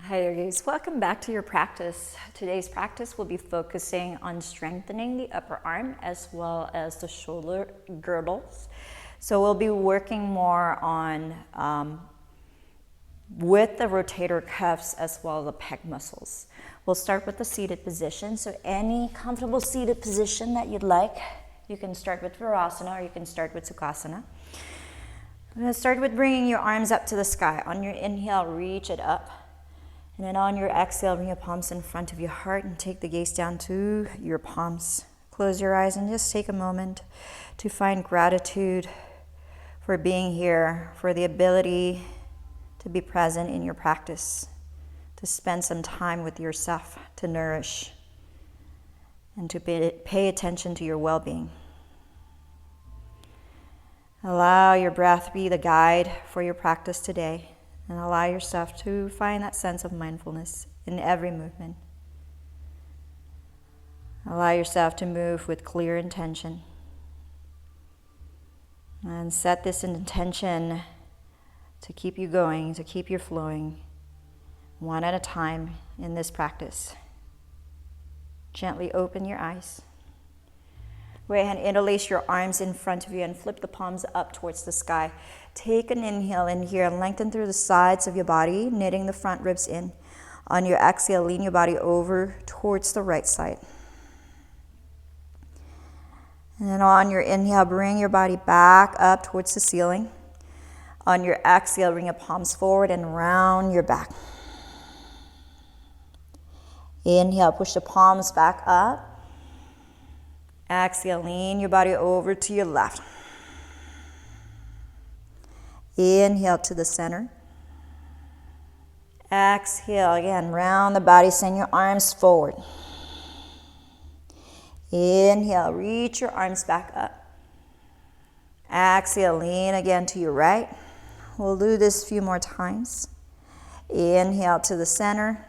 Hi there guys, welcome back to your practice. Today's practice will be focusing on strengthening the upper arm as well as the shoulder girdles. So we'll be working more on with the rotator cuffs as well as the pec muscles. We'll start with the seated position. So any comfortable seated position that you'd like. You can start with Virasana or you can start with Sukhasana. I'm going to start with bringing your arms up to the sky. On your inhale, reach it up. And then on your exhale, bring your palms in front of your heart and take the gaze down to your palms. Close your eyes and just take a moment to find gratitude for being here, for the ability to be present in your practice, to spend some time with yourself, to nourish, and to pay attention to your well-being. Allow your breath to be the guide for your practice today. And allow yourself to find that sense of mindfulness in every movement. Allow yourself to move with clear intention. And set this intention to keep you going, to keep you flowing, one at a time in this practice. Gently open your eyes. Go ahead and interlace your arms in front of you and flip the palms up towards the sky. Take an inhale in here and lengthen through the sides of your body, knitting the front ribs in. On your exhale, lean your body over towards the right side. And then on your inhale, bring your body back up towards the ceiling. On your exhale, bring your palms forward and round your back. Inhale, push the palms back up. Exhale, lean your body over to your left. Inhale to the center. Exhale again, round the body, send your arms forward. Inhale, reach your arms back up. Exhale, lean again to your right. We'll do this a few more times. Inhale to the center.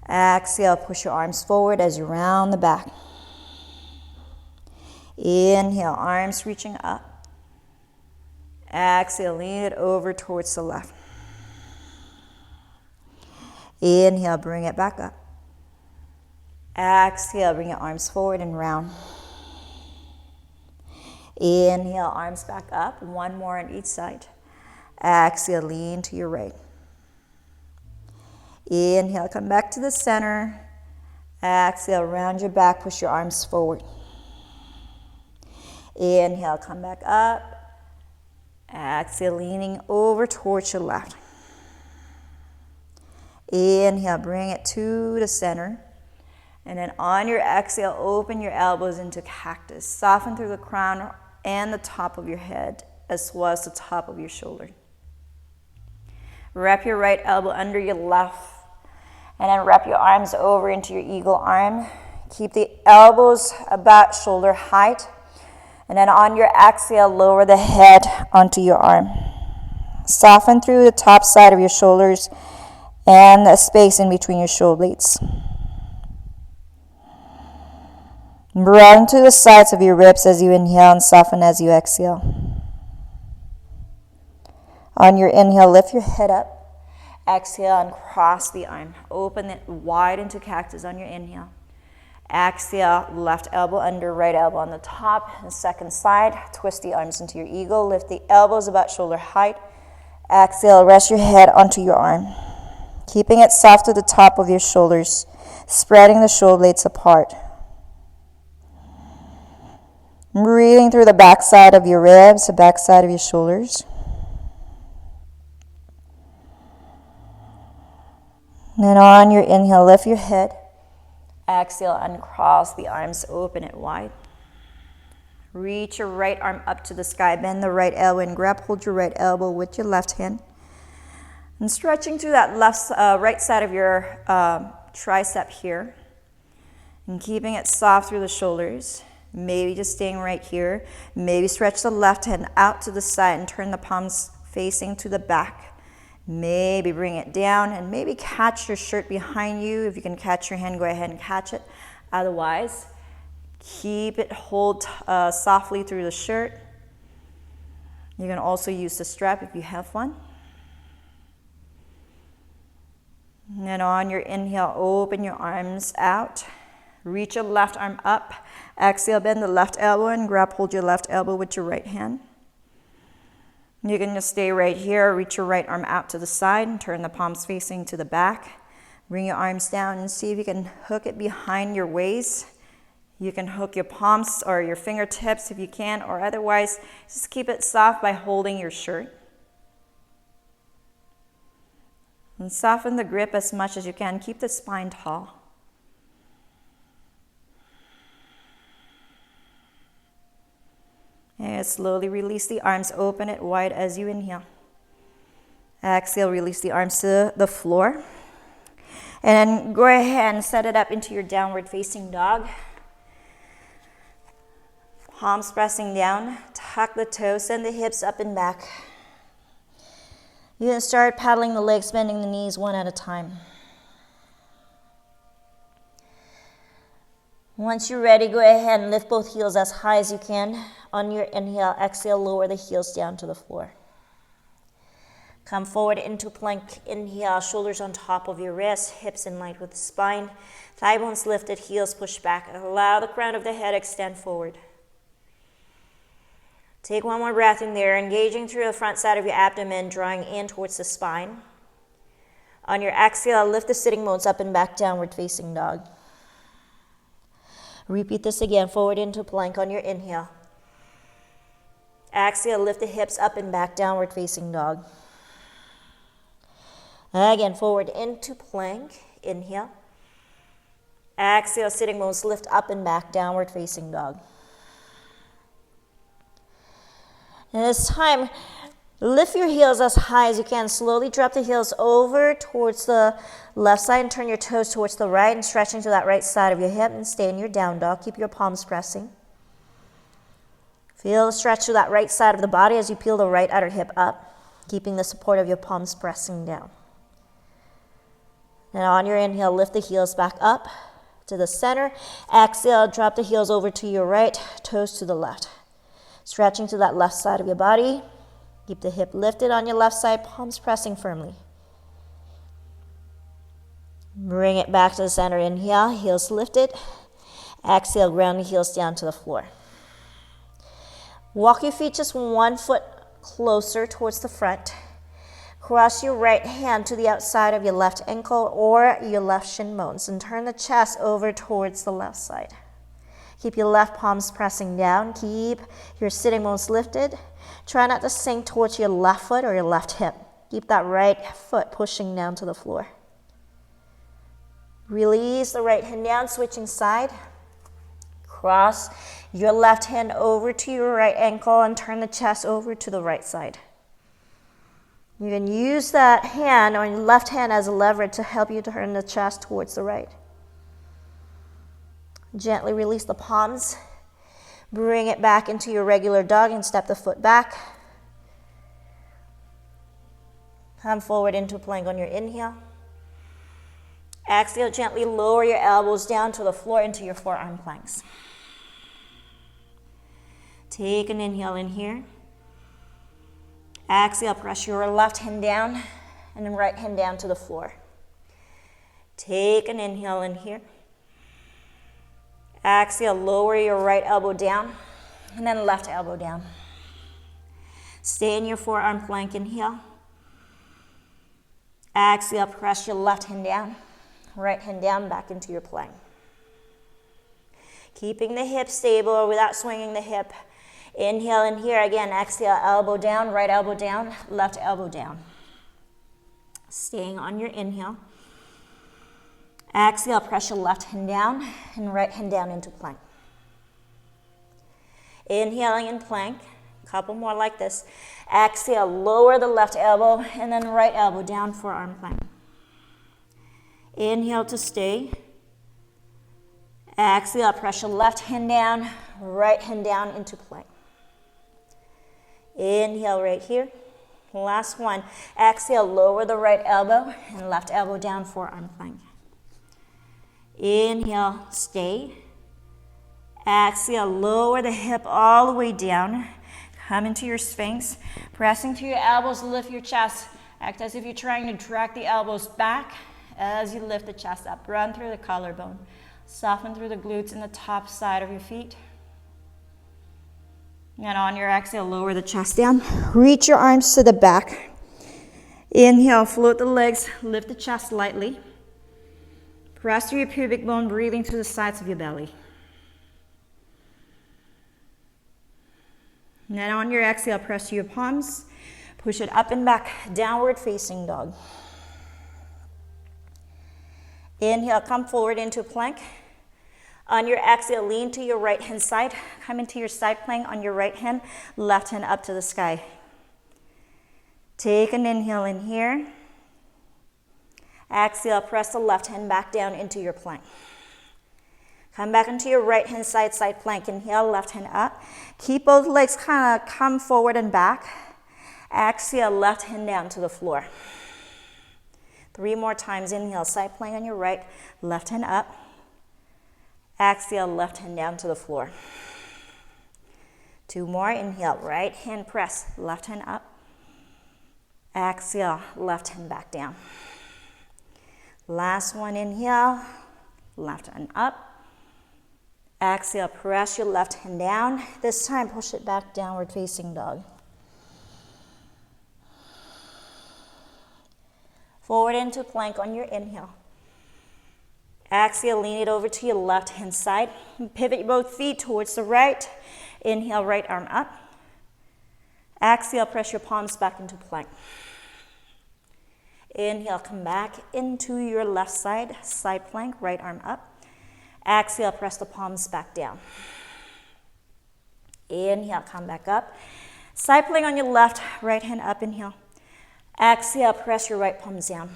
Exhale, push your arms forward as you round the back. Inhale, arms reaching up. Exhale, lean it over towards the left. Inhale, bring it back up. Exhale, bring your arms forward and round. Inhale, arms back up. One more on each side. Exhale, lean to your right. Inhale, come back to the center. Exhale, round your back, push your arms forward. Inhale, come back up. Exhale, leaning over towards your left. Inhale, bring it to the center. And then on your exhale, open your elbows into cactus. Soften through the crown and the top of your head, as well as the top of your shoulder. Wrap your right elbow under your left. And then wrap your arms over into your eagle arm. Keep the elbows about shoulder height. And then on your exhale, lower the head onto your arm. Soften through the top side of your shoulders and the space in between your shoulder blades. Round to the sides of your ribs as you inhale and soften as you exhale. On your inhale, lift your head up. Exhale and cross the arm. Open it wide into cactus on your inhale. Exhale, left elbow under, right elbow on the top. The second side, twist the arms into your eagle. Lift the elbows about shoulder height. Exhale, rest your head onto your arm. Keeping it soft to the top of your shoulders, spreading the shoulder blades apart. Breathing through the back side of your ribs, the back side of your shoulders. And then on your inhale, lift your head. Exhale, uncross the arms, open it wide. Reach your right arm up to the sky, bend the right elbow and hold your right elbow with your left hand. And stretching through that right side of your tricep here. And keeping it soft through the shoulders. Maybe just staying right here. Maybe stretch the left hand out to the side and turn the palms facing to the back. Maybe bring it down and maybe catch your shirt behind you. If you can catch your hand, go ahead and catch it. Otherwise, keep it hold softly through the shirt. You can also use the strap if you have one. And then on your inhale, open your arms out. Reach your left arm up. Exhale, bend the left elbow and grab hold your left elbow with your right hand. You can just stay right here. Reach your right arm out to the side and turn the palms facing to the back. Bring your arms down and see if you can hook it behind your waist. You can hook your palms or your fingertips if you can, or otherwise just keep it soft by holding your shirt. And soften the grip as much as you can. Keep the spine tall. And slowly release the arms. Open it wide as you inhale. Exhale, release the arms to the floor. And then go ahead and set it up into your downward facing dog. Palms pressing down. Tuck the toes, send the hips up and back. You can start paddling the legs, bending the knees one at a time. Once you're ready, go ahead and lift both heels as high as you can. On your inhale, exhale, lower the heels down to the floor. Come forward into plank. Inhale, shoulders on top of your wrists, hips in line with the spine. Thigh bones lifted, heels push back. Allow the crown of the head extend forward. Take one more breath in there, engaging through the front side of your abdomen, drawing in towards the spine. On your exhale, lift the sitting bones up and back, downward facing dog. Repeat this again, forward into plank on your inhale. Exhale, lift the hips up and back, downward facing dog. Again, forward into plank, inhale. Exhale, sitting bones lift up and back, downward facing dog. And this time, lift your heels as high as you can. Slowly drop the heels over towards the left side and turn your toes towards the right and stretching to that right side of your hip and stay in your down dog. Keep your palms pressing. Feel the stretch to that right side of the body as you peel the right outer hip up, keeping the support of your palms pressing down. And on your inhale, lift the heels back up to the center. Exhale, drop the heels over to your right, toes to the left. Stretching to that left side of your body. Keep the hip lifted on your left side, palms pressing firmly. Bring it back to the center. Inhale, heels lifted. Exhale, ground the heels down to the floor. Walk your feet just 1 foot closer towards the front. Cross your right hand to the outside of your left ankle or your left shin bones and turn the chest over towards the left side. Keep your left palms pressing down. Keep your sitting bones lifted. Try not to sink towards your left foot or your left hip. Keep that right foot pushing down to the floor. Release the right hand down, switching side. Cross your left hand over to your right ankle and turn the chest over to the right side. You can use that hand or your left hand as a lever to help you turn the chest towards the right. Gently release the palms. Bring it back into your regular dog and step the foot back. Come forward into plank on your inhale. Exhale, gently lower your elbows down to the floor into your forearm planks. Take an inhale in here. Exhale, press your left hand down and then right hand down to the floor. Take an inhale in here. Exhale, lower your right elbow down and then left elbow down. Stay in your forearm plank, inhale. Exhale, press your left hand down, right hand down, back into your plank. Keeping the hip stable without swinging the hip. Inhale in here again, exhale, elbow down, right elbow down, left elbow down. Staying on your inhale. Exhale, press your left hand down and right hand down into plank. Inhaling in plank, a couple more like this. Exhale, lower the left elbow and then right elbow down, forearm plank. Inhale to stay. Exhale, press your left hand down, right hand down into plank. Inhale right here. Last one. Exhale, lower the right elbow and left elbow down, forearm plank. Inhale, stay. Exhale, lower the hip all the way down. Come into your Sphinx. Pressing to your elbows, lift your chest. Act as if you're trying to drag the elbows back As you lift the chest up, run through the collarbone. Soften through the glutes and the top side of your feet. And on your exhale, lower the chest down. Reach your arms to the back. Inhale, float the legs, lift the chest lightly. Press through your pubic bone, breathing through the sides of your belly. And then on your exhale, press your palms. Push it up and back, downward facing dog. Inhale, come forward into plank. On your exhale, lean to your right hand side. Come into your side plank on your right hand, left hand up to the sky. Take an inhale in here. Exhale, press the left hand back down into your plank. Come back into your right hand side plank. Inhale, left hand up. Keep both legs kind of come forward and back. Exhale, left hand down to the floor. 3 more times. Inhale, side plank on your right, left hand up. Exhale, left hand down to the floor. 2 more. Inhale, right hand press, left hand up. Exhale, left hand back down. Last one. Inhale, left hand up. Exhale, press your left hand down. This time, push it back, downward facing dog. Forward into plank on your inhale. Exhale, lean it over to your left hand side. Pivot both feet towards the right. Inhale, right arm up. Exhale, press your palms back into plank. Inhale, come back into your left side plank, right arm up. Exhale, press the palms back down. Inhale, come back up. Side plank on your left, right hand up, inhale. Exhale, press your right palms down.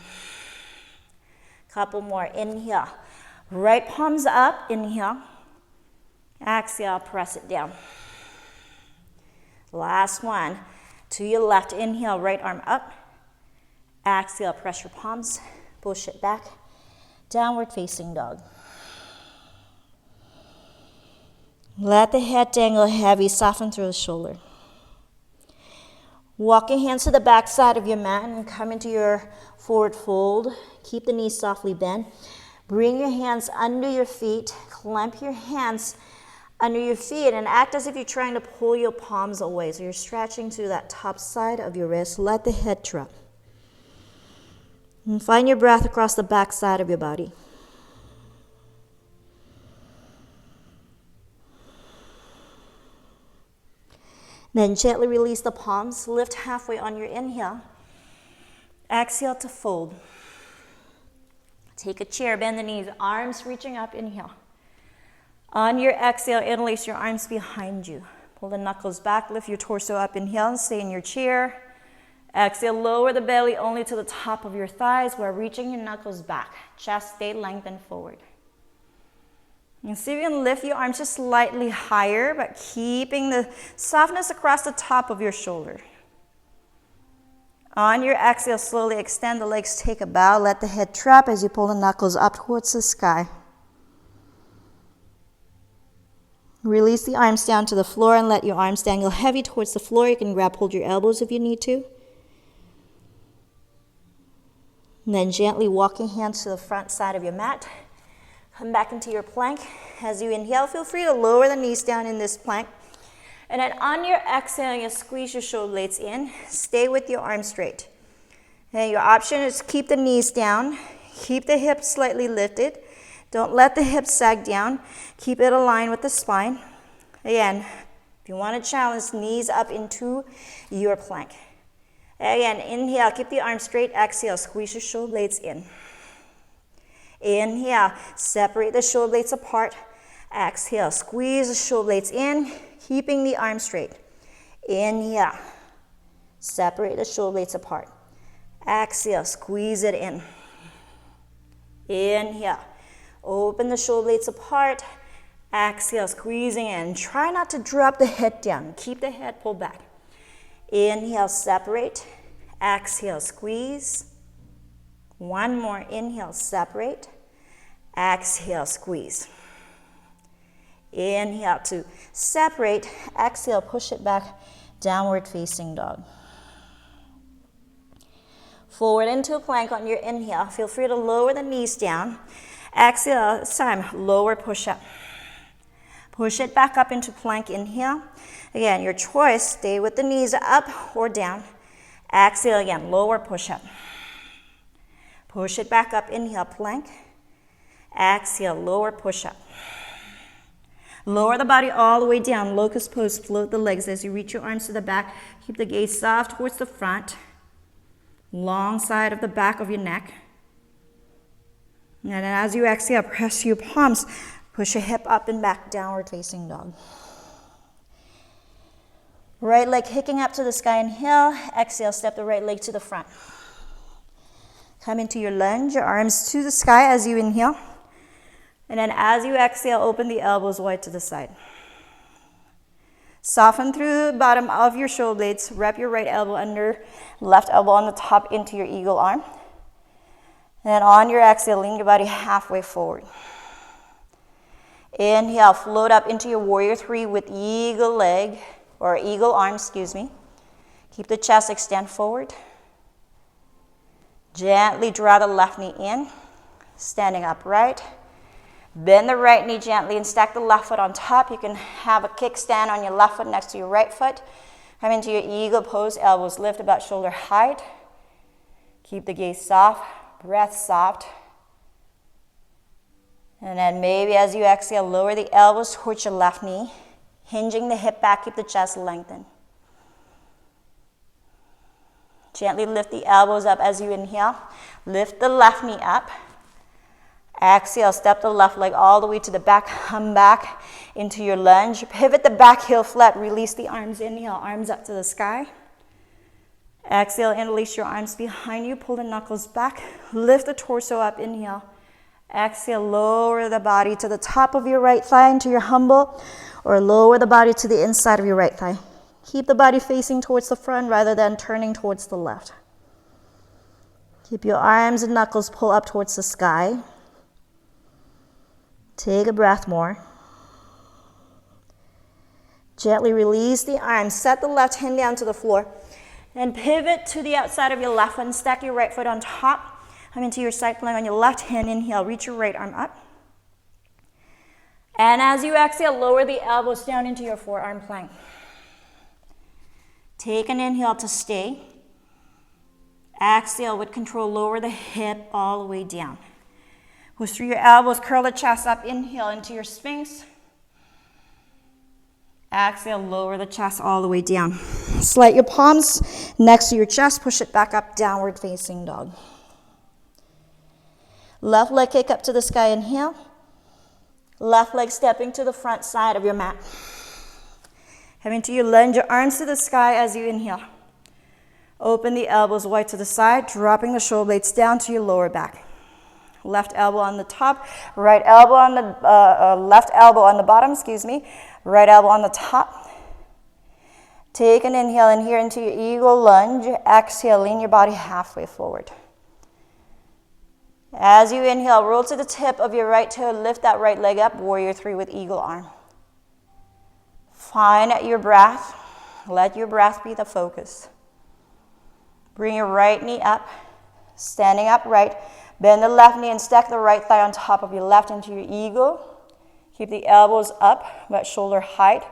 Couple more. Inhale, right palms up, inhale. Exhale, press it down. Last one. To your left, inhale, right arm up. Exhale, press your palms, push it back. Downward facing dog. Let the head dangle heavy, soften through the shoulder. Walk your hands to the back side of your mat and come into your forward fold. Keep the knees softly bent. Bring your hands under your feet. Clamp your hands under your feet and act as if you're trying to pull your palms away. So you're stretching through that top side of your wrist. Let the head drop. And find your breath across the back side of your body. Then gently release the palms. Lift halfway on your inhale. Exhale to fold. Take a chair, bend the knees, arms reaching up, inhale. On your exhale, interlace your arms behind you. Pull the knuckles back, lift your torso up, inhale, and stay in your chair. Exhale, lower the belly only to the top of your thighs while reaching your knuckles back. Chest stay lengthened forward. And see if you can lift your arms just slightly higher, but keeping the softness across the top of your shoulder. On your exhale, slowly extend the legs, take a bow, let the head drop as you pull the knuckles up towards the sky. Release the arms down to the floor and let your arms dangle heavy towards the floor. You can grab hold your elbows if you need to. And then gently walk your hands to the front side of your mat. Come back into your plank. As you inhale, feel free to lower the knees down in this plank. And then on your exhale, you squeeze your shoulder blades in. Stay with your arms straight. And your option is to keep the knees down. Keep the hips slightly lifted. Don't let the hips sag down. Keep it aligned with the spine. Again, if you want to challenge, knees up into your plank. Again, inhale, keep the arms straight. Exhale, squeeze your shoulder blades in. Inhale, separate the shoulder blades apart. Exhale, squeeze the shoulder blades in, keeping the arms straight. Inhale, separate the shoulder blades apart. Exhale, squeeze it in. Inhale, open the shoulder blades apart. Exhale, squeezing in. Try not to drop the head down. Keep the head pulled back. Inhale, separate. Exhale, squeeze. One more. Inhale, separate. Exhale, squeeze. Inhale to separate. Exhale, push it back. Downward facing dog. Forward into a plank on your inhale. Feel free to lower the knees down. Exhale, this time, lower push-up. Push it back up into plank, inhale. Again, your choice, stay with the knees up or down. Exhale again, lower push-up. Push it back up, inhale, plank. Exhale, lower push-up. Lower the body all the way down, locust pose, float the legs as you reach your arms to the back. Keep the gaze soft towards the front. Long side of the back of your neck. And then as you exhale, press your palms. Push your hip up and back, downward facing dog. Right leg kicking up to the sky, inhale. Exhale, step the right leg to the front. Come into your lunge, your arms to the sky as you inhale. And then as you exhale, open the elbows wide to the side. Soften through the bottom of your shoulder blades. Wrap your right elbow under, left elbow on the top into your eagle arm. And then on your exhale, lean your body halfway forward. Inhale, float up into your warrior three with eagle leg, or eagle arm, excuse me. Keep the chest extend forward. Gently draw the left knee in, standing upright. Bend the right knee gently and stack the left foot on top. You can have a kickstand on your left foot next to your right foot. Come into your eagle pose, elbows lift about shoulder height. Keep the gaze soft, breath soft. And then maybe as you exhale, lower the elbows towards your left knee, hinging the hip back, keep the chest lengthened. Gently lift the elbows up as you inhale. Lift the left knee up. Exhale, step the left leg all the way to the back. Come back into your lunge. Pivot the back heel flat. Release the arms. Inhale, arms up to the sky. Exhale, interlace your arms behind you. Pull the knuckles back. Lift the torso up. Inhale. Exhale, lower the body to the top of your right thigh into your humble, or lower the body to the inside of your right thigh. Keep the body facing towards the front rather than turning towards the left. Keep your arms and knuckles pull up towards the sky. Take a breath more. Gently release the arms. Set the left hand down to the floor. And pivot to the outside of your left foot and stack your right foot on top. Come into your side plank on your left hand. Inhale, reach your right arm up. And as you exhale, lower the elbows down into your forearm plank. Take an inhale to stay. Exhale with control, lower the hip all the way down. Push through your elbows, curl the chest up, inhale into your Sphinx. Exhale, lower the chest all the way down. Slide your palms next to your chest, push it back up, downward facing dog. Left leg kick up to the sky, inhale. Left leg stepping to the front side of your mat. Come into your lunge, your arms to the sky as you inhale. Open the elbows wide to the side, dropping the shoulder blades down to your lower back. Left elbow on the top, right elbow on the left elbow on the bottom, right elbow on the top. Take an inhale in here into your eagle lunge. Exhale, lean your body halfway forward. As you inhale, roll to the tip of your right toe, lift that right leg up, warrior three with eagle arm. Find your breath. Let your breath be the focus. Bring your right knee up, standing upright. Bend the left knee and stack the right thigh on top of your left into your eagle. Keep the elbows up, about shoulder height.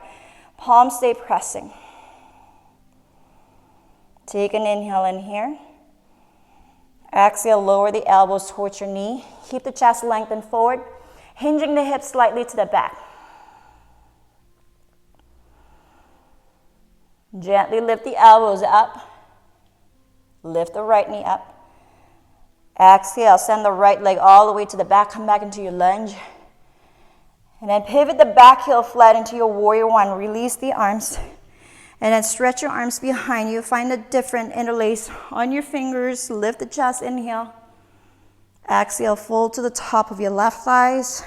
Palms stay pressing. Take an inhale in here. Exhale, lower the elbows towards your knee. Keep the chest lengthened forward, hinging the hips slightly to the back. Gently lift the elbows up. Lift the right knee up. Exhale, send the right leg all the way to the back. Come back into your lunge. And then pivot the back heel flat into your warrior one. Release the arms. And then stretch your arms behind you. Find a different interlace on your fingers. Lift the chest, inhale. Exhale, fold to the top of your left thighs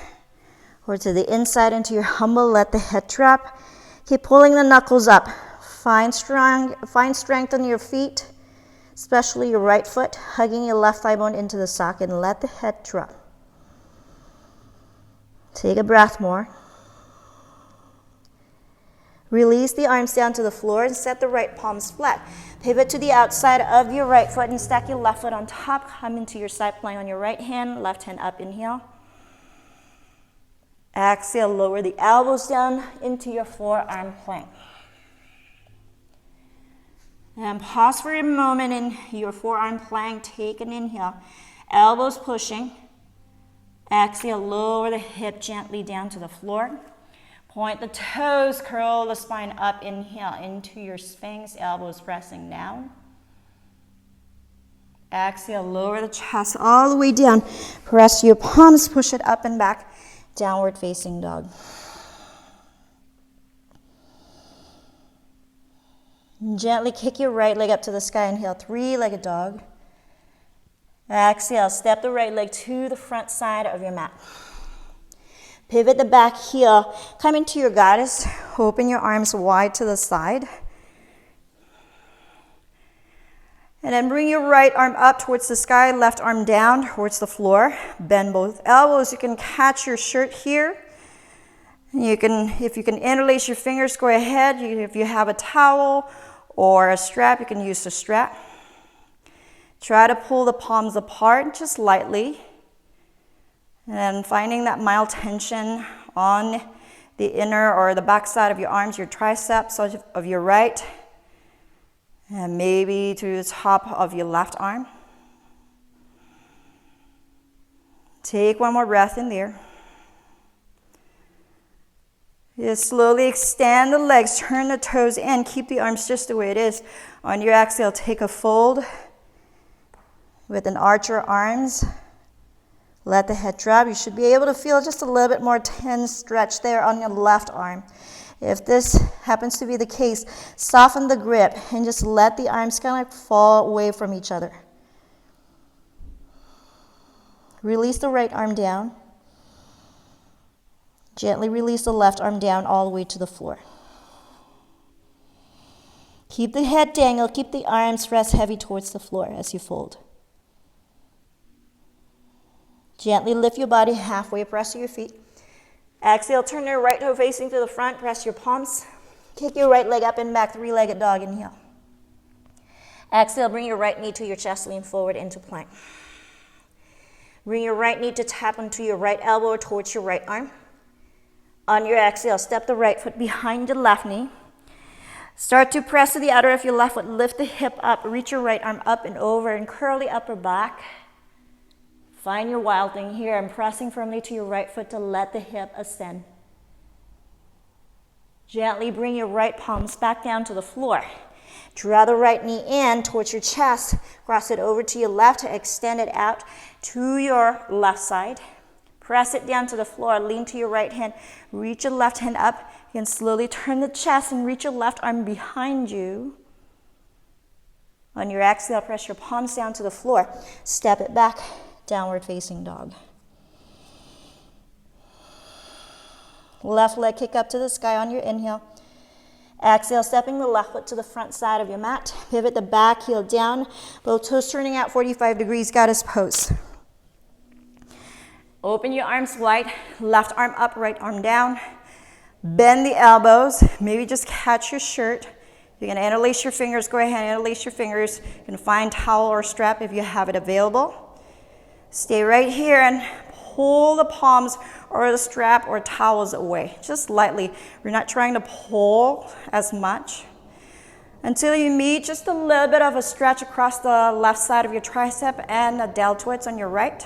or to the inside into your humble. Let the head drop. Keep pulling the knuckles up. Find strength on your feet, especially your right foot, hugging your left thigh bone into the socket, and let the head drop. Take a breath more. Release the arms down to the floor and set the right palms flat. Pivot to the outside of your right foot and stack your left foot on top. Come into your side plank on your right hand, left hand up, inhale. Exhale, lower the elbows down into your forearm plank. And pause for a moment in your forearm plank. Take an inhale. Elbows pushing. Exhale, lower the hip gently down to the floor. Point the toes, curl the spine up. Inhale into your Sphinx, elbows pressing down. Exhale, lower the chest all the way down. Press your palms, push it up and back. Downward facing dog. Gently kick your right leg up to the sky. Inhale, three-legged dog. Exhale, step the right leg to the front side of your mat. Pivot the back heel. Come into your goddess. Open your arms wide to the side. And then bring your right arm up towards the sky, left arm down towards the floor. Bend both elbows. You can catch your shirt here. You can, if you can interlace your fingers, go ahead. If you have a towel or a strap, you can use the strap. Try to pull the palms apart just lightly. And finding that mild tension on the inner or the back side of your arms, your triceps of your right, and maybe to the top of your left arm. Take one more breath in there. Just slowly extend the legs, turn the toes in, keep the arms just the way it is. On your exhale, take a fold with an arch your arms. Let the head drop. You should be able to feel just a little bit more tense stretch there on your left arm. If this happens to be the case, soften the grip and just let the arms kind of fall away from each other. Release the right arm down. Gently release the left arm down all the way to the floor. Keep the head dangled. Keep the arms rest heavy towards the floor as you fold. Gently lift your body halfway, press your feet. Exhale, turn your right toe facing to the front, press your palms. Kick your right leg up and back, three-legged dog, inhale. Exhale, bring your right knee to your chest, lean forward into plank. Bring your right knee to tap onto your right elbow or towards your right arm. On your exhale, step the right foot behind the left knee. Start to press to the outer of your left foot, lift the hip up, reach your right arm up and over and curl the upper back. Find your wild thing here. I'm pressing firmly to your right foot to let the hip ascend. Gently bring your right palms back down to the floor. Draw the right knee in towards your chest. Cross it over to your left. Extend it out to your left side. Press it down to the floor. Lean to your right hand. Reach your left hand up. You can slowly turn the chest and reach your left arm behind you. On your exhale, press your palms down to the floor. Step it back. Downward facing dog. Left leg kick up to the sky on your inhale. Exhale, stepping the left foot to the front side of your mat. Pivot the back heel down. Both toes turning out 45 degrees, goddess pose. Open your arms wide. Left arm up, right arm down. Bend the elbows. Maybe just catch your shirt. You can interlace your fingers. Go ahead and interlace your fingers. You can find towel or strap if you have it available. Stay right here and pull the palms or the strap or towels away, just lightly. We're not trying to pull as much until you meet just a little bit of a stretch across the left side of your tricep and the deltoids on your right.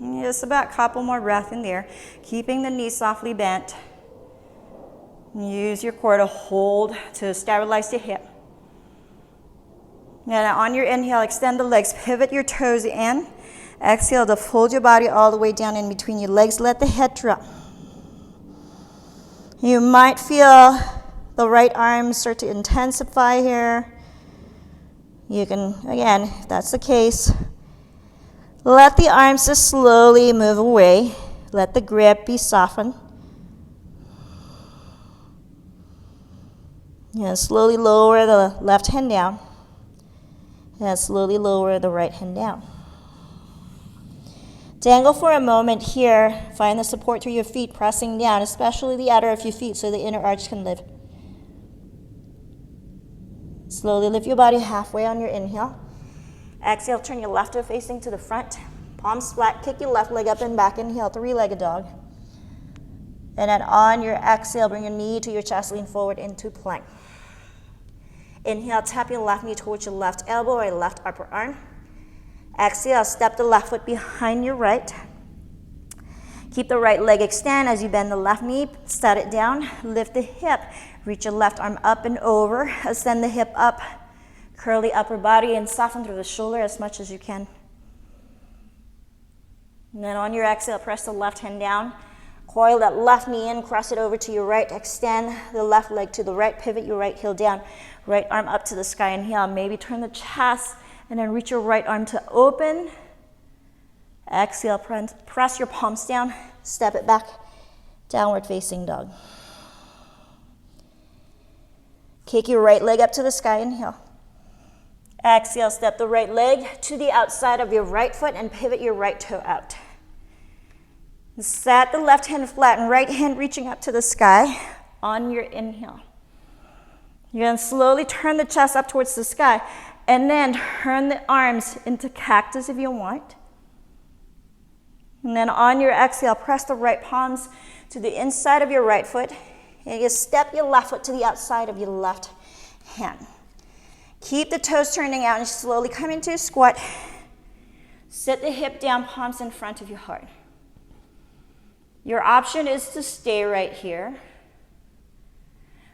Just about a couple more breaths in there, keeping the knees softly bent. Use your core to hold to stabilize the hip. Now on your inhale, extend the legs, pivot your toes in. Exhale to fold your body all the way down in between your legs. Let the head drop. You might feel the right arm start to intensify here. You can, again, if that's the case, let the arms just slowly move away. Let the grip be softened. And slowly lower the left hand down. And slowly lower the right hand down. Dangle for a moment here. Find the support through your feet, pressing down, especially the outer of your feet so the inner arch can lift. Slowly lift your body halfway on your inhale. Exhale, turn your left toe facing to the front. Palms flat, kick your left leg up and back. Inhale, three-legged dog. And then on your exhale, bring your knee to your chest, lean forward into plank. Inhale, tap your left knee towards your left elbow or your left upper arm. Exhale, step the left foot behind your right. Keep the right leg extend as you bend the left knee, set it down, lift the hip, reach your left arm up and over, ascend the hip up, curl the upper body and soften through the shoulder as much as you can. And then on your exhale, press the left hand down, coil that left knee in, cross it over to your right, extend the left leg to the right, pivot your right heel down, right arm up to the sky, inhale, maybe turn the chest, and then reach your right arm to open. Exhale, press your palms down, step it back, downward facing dog. Kick your right leg up to the sky, inhale. Exhale, step the right leg to the outside of your right foot and pivot your right toe out. Set the left hand flat and right hand reaching up to the sky on your inhale. You're going to slowly turn the chest up towards the sky and then turn the arms into cactus if you want. And then on your exhale, press the right palms to the inside of your right foot and you step your left foot to the outside of your left hand. Keep the toes turning out and slowly come into a squat. Sit the hip down, palms in front of your heart. Your option is to stay right here.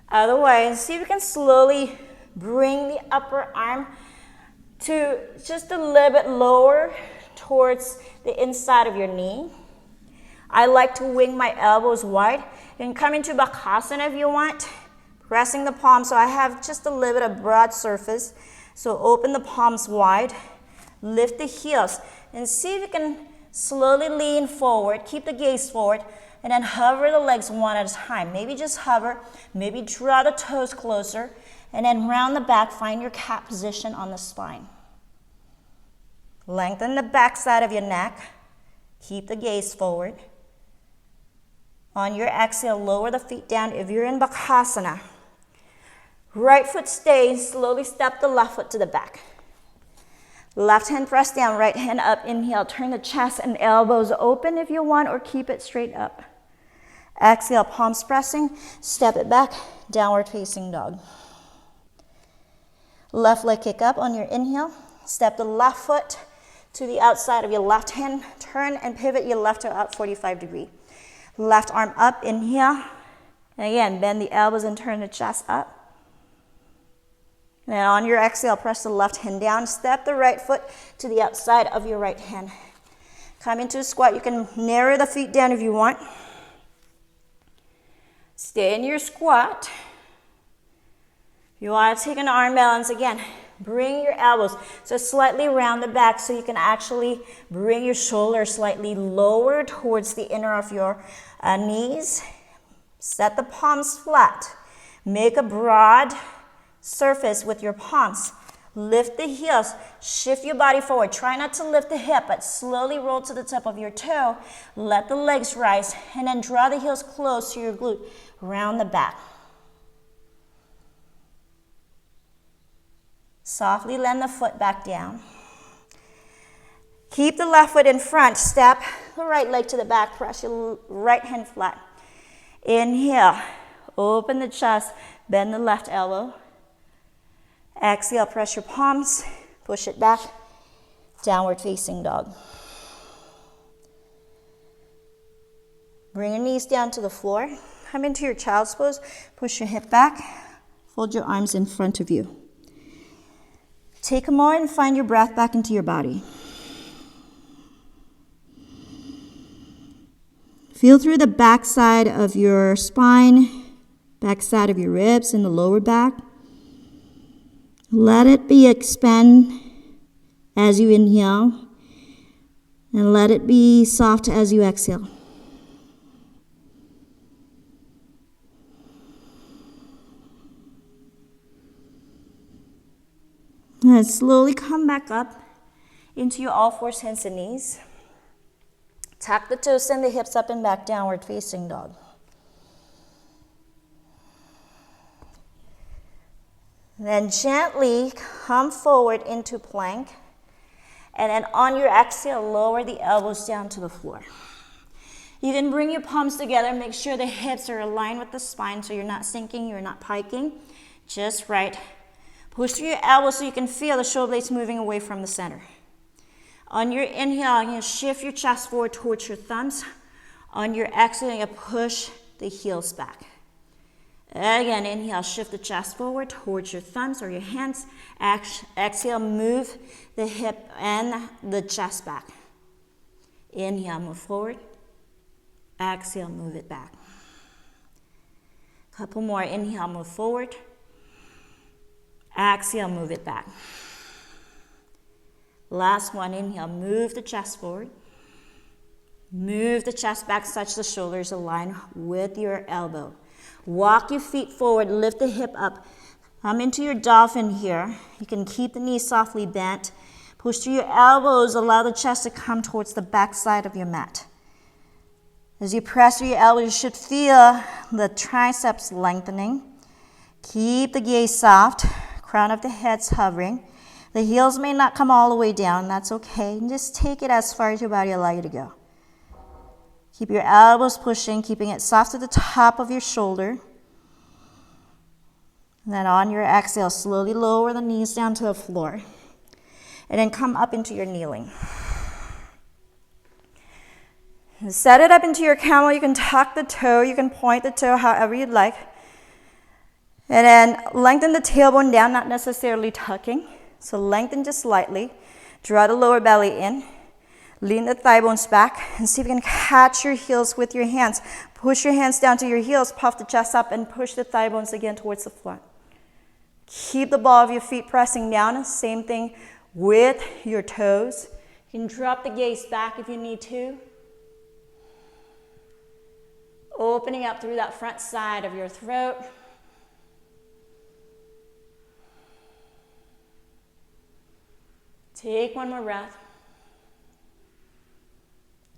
Otherwise, see if you can slowly bring the upper arm to just a little bit lower towards the inside of your knee. I like to wing my elbows wide. You can come into Bakasana if you want, pressing the palms so I have just a little bit of broad surface. So open the palms wide, lift the heels, and see if you can slowly lean forward, keep the gaze forward, and then hover the legs one at a time. Maybe just hover, maybe draw the toes closer, and then round the back, find your cat position on the spine. Lengthen the back side of your neck, keep the gaze forward. On your exhale, lower the feet down if you're in Bakasana. Right foot stays, slowly step the left foot to the back. Left hand press down, right hand up, inhale, turn the chest and elbows open if you want or keep it straight up. Exhale, palms pressing, step it back, downward facing dog. Left leg kick up on your inhale, step the left foot to the outside of your left hand, turn and pivot your left toe out 45 degrees. Left arm up, inhale, and again, bend the elbows and turn the chest up. And then on your exhale, press the left hand down, step the right foot to the outside of your right hand. Come into a squat, you can narrow the feet down if you want. Stay in your squat. If you want to take an arm balance again, bring your elbows so slightly round the back so you can actually bring your shoulders slightly lower towards the inner of your knees. Set the palms flat. Make a broad surface with your palms. Lift the heels. Shift your body forward. Try not to lift the hip, but slowly roll to the tip of your toe. Let the legs rise, and then draw the heels close to your glute. Round the back. Softly land the foot back down. Keep the left foot in front. Step the right leg to the back. Press your right hand flat. Inhale. Open the chest. Bend the left elbow. Exhale. Press your palms. Push it back. Downward facing dog. Bring your knees down to the floor. Come into your child's pose. Push your hip back. Fold your arms in front of you. Take a moment and find your breath back into your body. Feel through the back side of your spine, back side of your ribs and the lower back. Let it be expand as you inhale, and let it be soft as you exhale. And slowly come back up into your all fours, hands and knees. Tuck the toes and the hips up and back, downward facing dog. Then gently come forward into plank. And then on your exhale, lower the elbows down to the floor. You can bring your palms together, make sure the hips are aligned with the spine so you're not sinking, you're not piking. Just right. Push through your elbows so you can feel the shoulder blades moving away from the center. On your inhale, you're going to shift your chest forward towards your thumbs. On your exhale, you're going to push the heels back. Again, inhale, shift the chest forward towards your thumbs or your hands. Exhale, move the hip and the chest back. Inhale, move forward. Exhale, move it back. Couple more. Inhale, move forward. Exhale, move it back. Last one. Inhale, move the chest forward. Move the chest back, touch the shoulders align with your elbow. Walk your feet forward, lift the hip up. Come into your dolphin here. You can keep the knees softly bent. Push through your elbows, allow the chest to come towards the back side of your mat. As you press through your elbows, you should feel the triceps lengthening. Keep the gaze soft, crown of the head's hovering. The heels may not come all the way down, that's okay. And just take it as far as your body allows you to go. Keep your elbows pushing, keeping it soft at the top of your shoulder. And then on your exhale, slowly lower the knees down to the floor. And then come up into your kneeling. And set it up into your camel. You can tuck the toe, you can point the toe however you'd like. And then lengthen the tailbone down, not necessarily tucking. So lengthen just slightly. Draw the lower belly in. Lean the thigh bones back and see if you can catch your heels with your hands. Push your hands down to your heels, puff the chest up, and push the thigh bones again towards the front. Keep the ball of your feet pressing down. Same thing with your toes. You can drop the gaze back if you need to. Opening up through that front side of your throat. Take one more breath.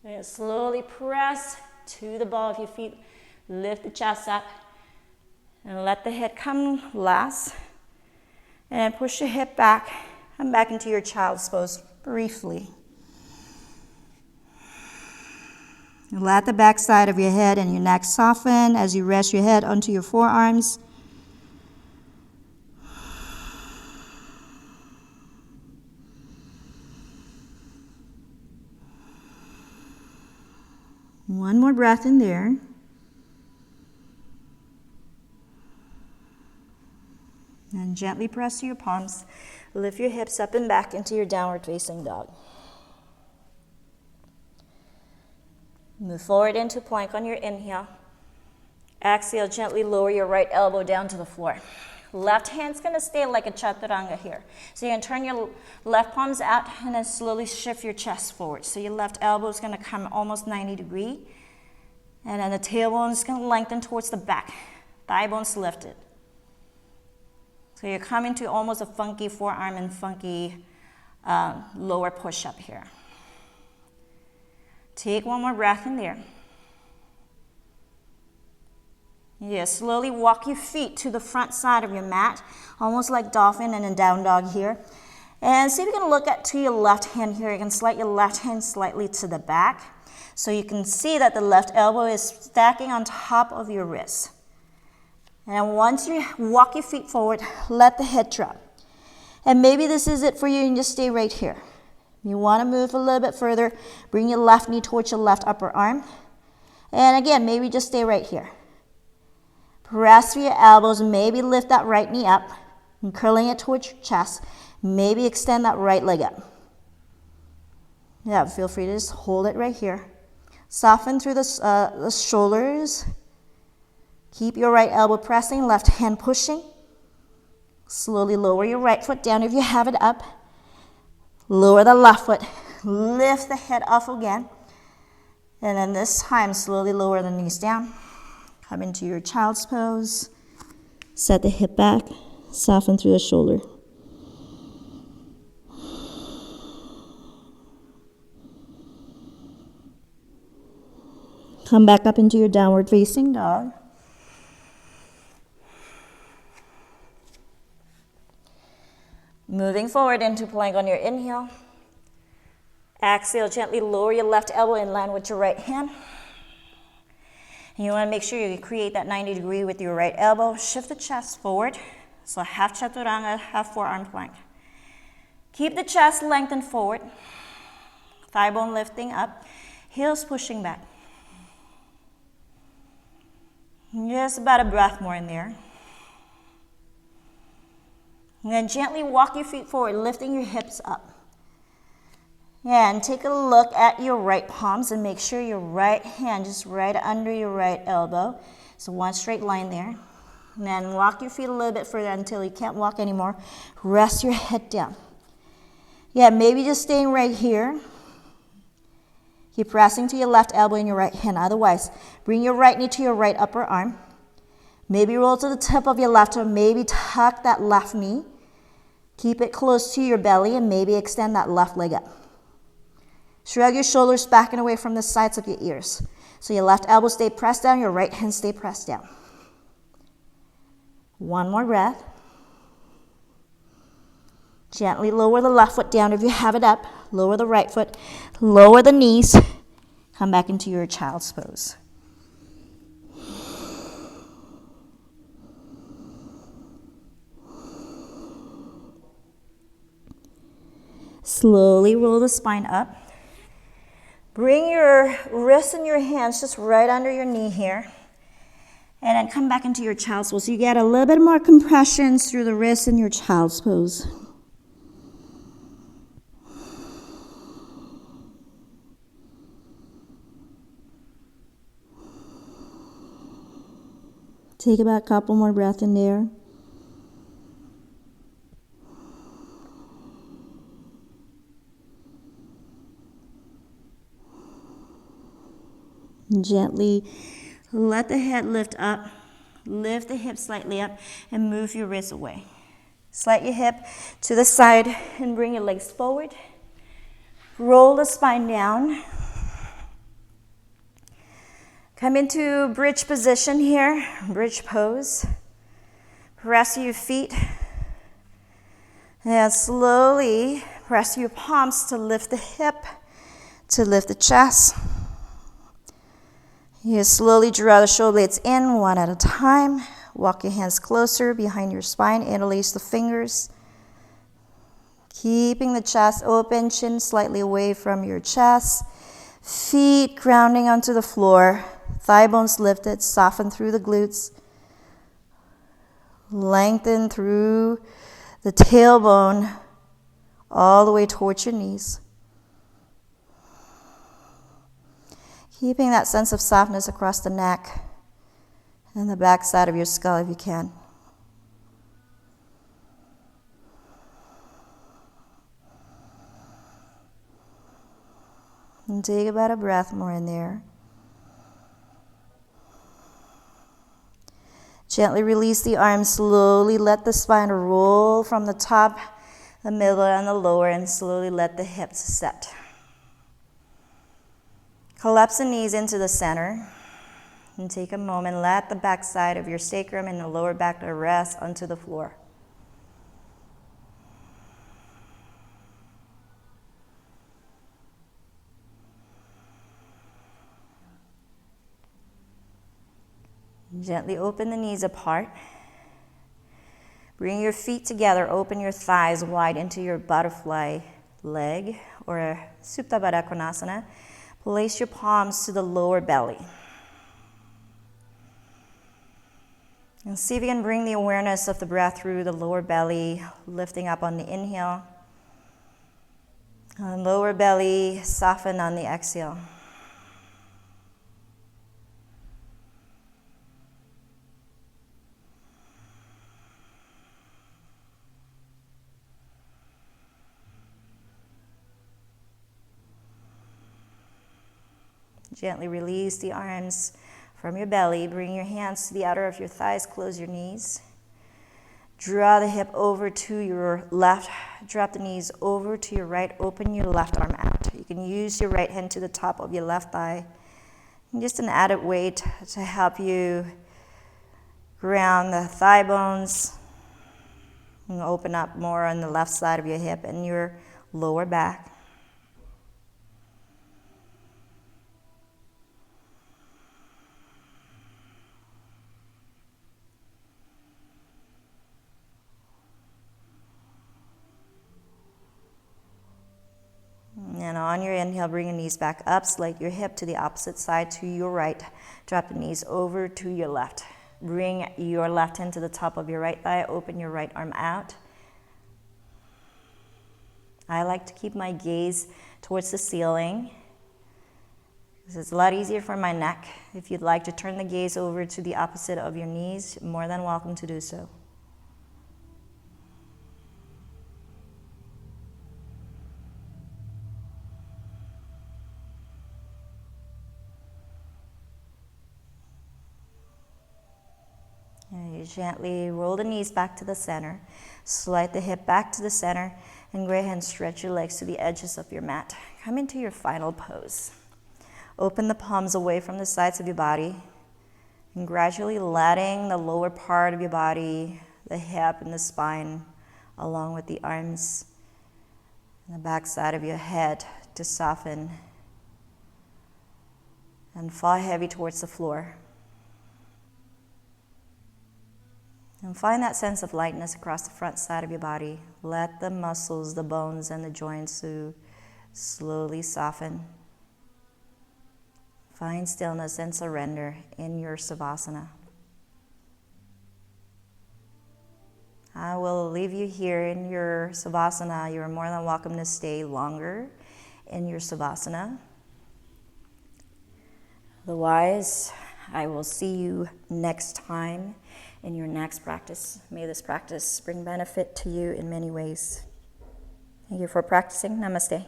And slowly press to the ball of your feet. Lift the chest up. And let the head come last. And push your hip back. Come back into your child's pose briefly. Let the back side of your head and your neck soften as you rest your head onto your forearms. One more breath in there. And gently press to your palms. Lift your hips up and back into your downward facing dog. Move forward into plank on your inhale. Exhale, gently lower your right elbow down to the floor. Left hand's going to stay like a chaturanga here. So you're going to turn your left palms out and then slowly shift your chest forward. So your left elbow is going to come almost 90 degrees. And then the tailbone is going to lengthen towards the back. Thigh bones lifted. So you're coming to almost a funky forearm and funky lower push-up here. Take one more breath in there. Yeah, slowly walk your feet to the front side of your mat, almost like dolphin and a down dog here. And see if you can look at to your left hand here. You can slide your left hand slightly to the back. So you can see that the left elbow is stacking on top of your wrist. And once you walk your feet forward, let the head drop. And maybe this is it for you and just stay right here. You want to move a little bit further, bring your left knee towards your left upper arm. And again, maybe just stay right here. Press through your elbows, maybe lift that right knee up, and curling it towards your chest. Maybe extend that right leg up. Yeah, feel free to just hold it right here. Soften through the shoulders. Keep your right elbow pressing, left hand pushing. Slowly lower your right foot down if you have it up. Lower the left foot. Lift the head up again. And then this time, slowly lower the knees down. Come into your child's pose. Set the hip back. Soften through the shoulder. Come back up into your downward facing dog. Moving forward into plank on your inhale. Exhale, gently lower your left elbow in line with your right hand. And you want to make sure you create that 90 degree with your right elbow. Shift the chest forward. So half chaturanga, half forearm plank. Keep the chest lengthened forward. Thigh bone lifting up. Heels pushing back. Just about a breath more in there. And then gently walk your feet forward, lifting your hips up. And take a look at your right palms and make sure your right hand just right under your right elbow. So one straight line there. And then walk your feet a little bit further until you can't walk anymore. Rest your head down. Yeah, maybe just staying right here. Keep pressing to your left elbow and your right hand. Otherwise, bring your right knee to your right upper arm. Maybe roll to the tip of your left arm. Maybe tuck that left knee. Keep it close to your belly and maybe extend that left leg up. Shrug your shoulders back and away from the sides of your ears. So your left elbow stay pressed down, your right hand stay pressed down. One more breath. Gently lower the left foot down if you have it up. Lower the right foot. Lower the knees. Come back into your child's pose. Slowly roll the spine up. Bring your wrists and your hands just right under your knee here. And then come back into your child's pose. So you get a little bit more compressions through the wrists in your child's pose. Take about a couple more breaths in there. Gently let the head lift up, lift the hip slightly up, and move your wrists away. Slide your hip to the side and bring your legs forward. Roll the spine down. Come into bridge position here, bridge pose. Press your feet. And slowly press your palms to lift the hip, to lift the chest. You slowly draw the shoulder blades in one at a time. Walk your hands closer behind your spine. Interlace the fingers. Keeping the chest open, chin slightly away from your chest. Feet grounding onto the floor. Thigh bones lifted, soften through the glutes. Lengthen through the tailbone all the way towards your knees. Keeping that sense of softness across the neck and the back side of your skull if you can. And take about a breath more in there. Gently release the arms, slowly let the spine roll from the top, the middle, and the lower, and slowly let the hips set. Collapse the knees into the center and take a moment. Let the back side of your sacrum and the lower back rest onto the floor. Gently open the knees apart. Bring your feet together. Open your thighs wide into your butterfly leg or Supta Baddha Konasana. Place your palms to the lower belly. And see if you can bring the awareness of the breath through the lower belly, lifting up on the inhale. And lower belly, soften on the exhale. Gently release the arms from your belly. Bring your hands to the outer of your thighs. Close your knees. Draw the hip over to your left. Drop the knees over to your right. Open your left arm out. You can use your right hand to the top of your left thigh. Just an added weight to help you ground the thigh bones and open up more on the left side of your hip and your lower back. And on your inhale, bring your knees back up, slide your hip to the opposite side to your right. Drop the knees over to your left. Bring your left hand to the top of your right thigh, open your right arm out. I like to keep my gaze towards the ceiling. This is a lot easier for my neck. If you'd like to turn the gaze over to the opposite of your knees, you're more than welcome to do so. And you gently roll the knees back to the center, slide the hip back to the center, and go ahead and stretch your legs to the edges of your mat. Come into your final pose. Open the palms away from the sides of your body, and gradually letting the lower part of your body, the hip and the spine, along with the arms and the back side of your head to soften and fall heavy towards the floor. And find that sense of lightness across the front side of your body. Let the muscles, the bones, and the joints slowly soften. Find stillness and surrender in your Savasana. I will leave you here in your Savasana. You're more than welcome to stay longer in your Savasana. Otherwise, I will see you next time in your next practice. May this practice bring benefit to you in many ways. Thank you for practicing. Namaste.